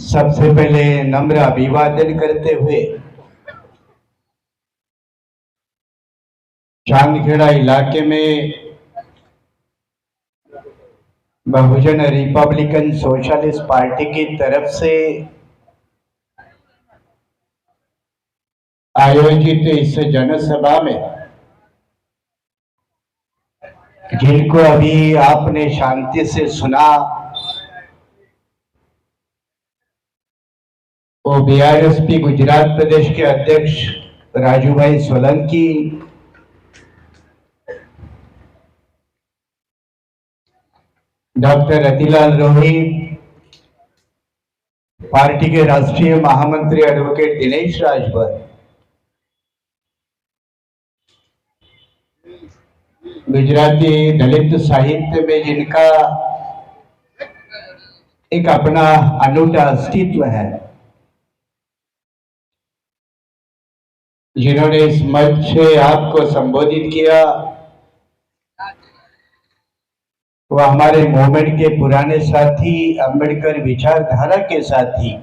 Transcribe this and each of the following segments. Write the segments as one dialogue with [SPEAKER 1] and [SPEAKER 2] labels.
[SPEAKER 1] सबसे पहले नम्र अभिवादन करते हुए चांदखेड़ा इलाके में बहुजन रिपब्लिकन सोशलिस्ट पार्टी की तरफ से आयोजित इस जनसभा में जिनको अभी आपने शांति से सुना, वो बीआरएसपी गुजरात प्रदेश के अध्यक्ष राजूभाई सोलंकी, डॉक्टर रतिलाल रोहित, पार्टी के राष्ट्रीय महामंत्री एडवोकेट दिनेश राजभर, गुजराती दलित साहित्य में जिनका एक अपना अनूठा अस्तित्व है, जिन्होंने इस मंच से आपको संबोधित किया, वह हमारे मूवमेंट के पुराने साथी, अंबेडकर विचारधारा के साथी,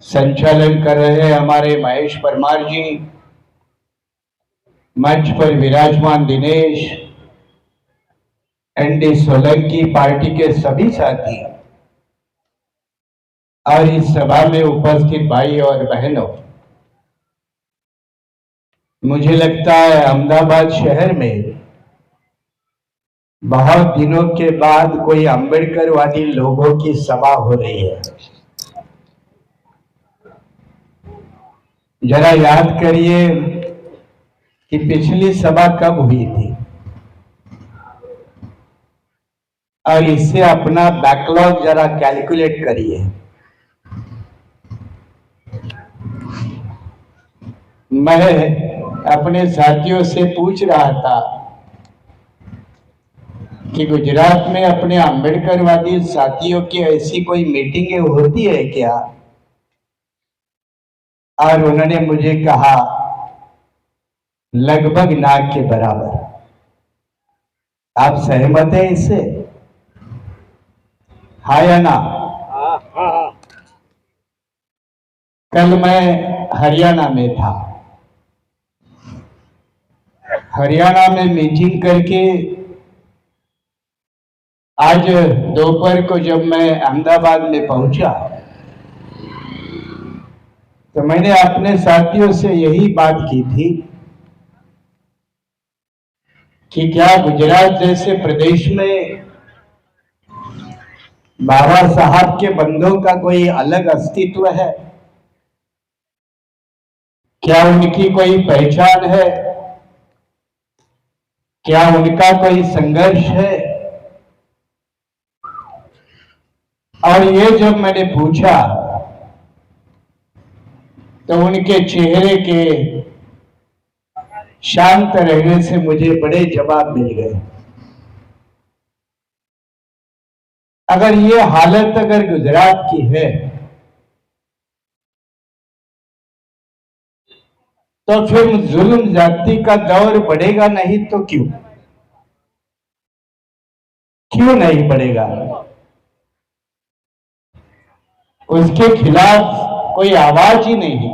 [SPEAKER 1] संचालन कर रहे हमारे महेश परमार जी, मंच पर विराजमान दिनेश, एनडी सोलंकी, पार्टी के सभी साथी और इस सभा में उपस्थित भाई और बहनों, मुझे लगता है अहमदाबाद शहर में बहुत दिनों के बाद कोई अंबेडकरवादी लोगों की सभा हो रही है। जरा याद करिए कि पिछली सभा कब हुई थी और इससे अपना बैकलॉग जरा कैलकुलेट करिए। मैं अपने साथियों से पूछ रहा था कि गुजरात में अपने अंबेडकरवादी साथियों की ऐसी कोई मीटिंगें होती है क्या, और उन्होंने मुझे कहा लगभग ना के बराबर। आप सहमत हैं इससे? हाँ या ना? कल मैं हरियाणा में था। हरियाणा में मीटिंग करके आज दोपहर को जब मैं अहमदाबाद में पहुंचा तो मैंने अपने साथियों से यही बात की थी कि क्या गुजरात जैसे प्रदेश में बाबा साहब के बंदों का कोई अलग अस्तित्व है? क्या उनकी कोई पहचान है? क्या उनका कोई संघर्ष है? और ये जब मैंने पूछा तो उनके चेहरे के शांत रहने से मुझे बड़े जवाब मिल गए। अगर ये हालत अगर गुजरात की है तो फिर जुल्म जाति का दौर बढ़ेगा नहीं तो क्यों नहीं बढ़ेगा? उसके खिलाफ कोई आवाज ही नहीं,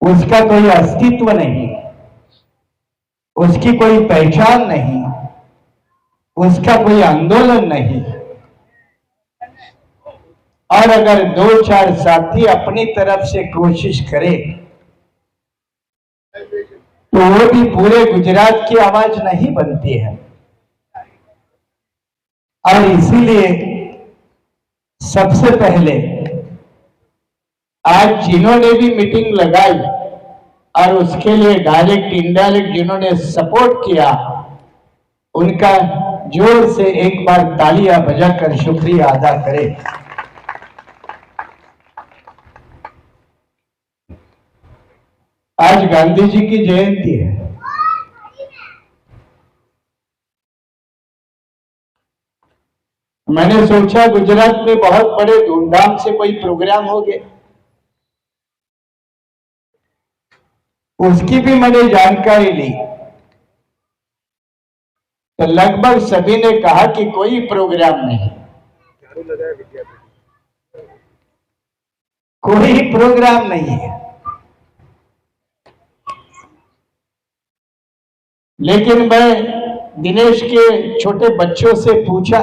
[SPEAKER 1] उसका कोई अस्तित्व नहीं, उसकी कोई पहचान नहीं, उसका कोई आंदोलन नहीं। और अगर दो चार साथी अपनी तरफ से कोशिश करें तो वो भी पूरे गुजरात की आवाज नहीं बनती है। और इसीलिए सबसे पहले आज जिन्होंने भी मीटिंग लगाई और उसके लिए डायरेक्ट इनडायरेक्ट जिन्होंने सपोर्ट किया, उनका जोर से एक बार तालियां बजाकर शुक्रिया अदा करें। आज गांधी जी की जयंती है। मैंने सोचा गुजरात में बहुत बड़े धूमधाम से कोई प्रोग्राम हो गए, उसकी भी मैंने जानकारी ली। तो लगभग सभी ने कहा कि कोई प्रोग्राम नहीं, कोई प्रोग्राम नहीं है। लेकिन मैं दिनेश के छोटे बच्चों से पूछा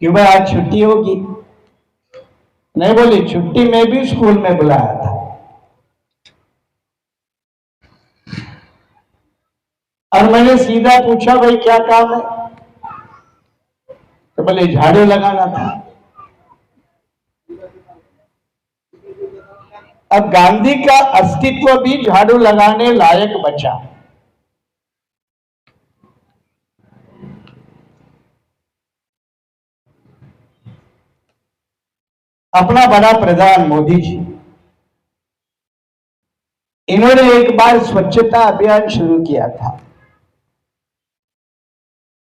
[SPEAKER 1] कि भाई आज छुट्टी होगी? नहीं बोली, छुट्टी में भी स्कूल में बुलाया था। और मैंने सीधा पूछा भाई क्या काम है? तो बोले झाड़ू लगाना था। अब गांधी का अस्तित्व भी झाड़ू लगाने लायक बचा। अपना बड़ा प्रधान मोदी जी, इन्होंने एक बार स्वच्छता अभियान शुरू किया था।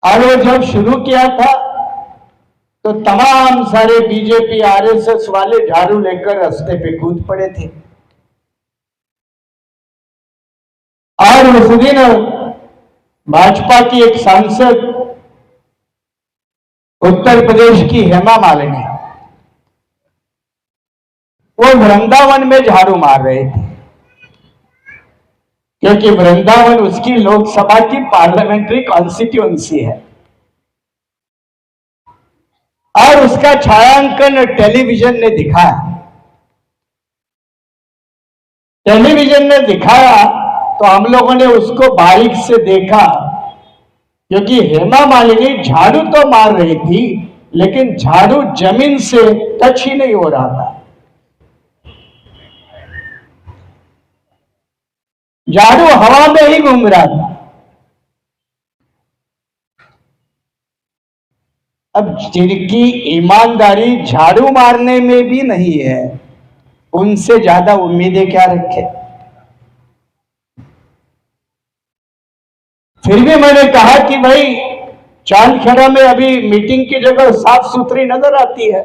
[SPEAKER 1] और वो जब शुरू किया था तो तमाम सारे बीजेपी आरएसएस वाले झाड़ू लेकर रास्ते पे कूद पड़े थे। और उस दिन भाजपा की एक सांसद उत्तर प्रदेश की हेमा मालिनी, वो वृंदावन में झाड़ू मार रहे थे, क्योंकि वृंदावन उसकी लोकसभा की पार्लियामेंट्री कॉन्स्टिट्यूएंसी है। और उसका छायांकन टेलीविजन ने दिखाया। टेलीविजन ने दिखाया तो हम लोगों ने उसको बारीक से देखा, क्योंकि हेमा मालिनी झाड़ू तो मार रही थी लेकिन झाड़ू जमीन से टच ही नहीं हो रहा था। झाड़ू हवा में ही घूम रहा था। अब जिनकी ईमानदारी झाड़ू मारने में भी नहीं है, उनसे ज्यादा उम्मीदें क्या रखे? फिर भी मैंने कहा कि भाई चांदखेड़ा में अभी मीटिंग की जगह साफ सुथरी नजर आती है।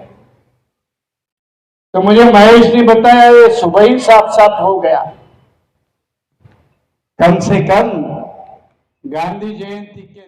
[SPEAKER 1] तो मुझे महेश ने बताया ये सुबह ही साफ साफ हो गया। कम से कम गांधी जयंती के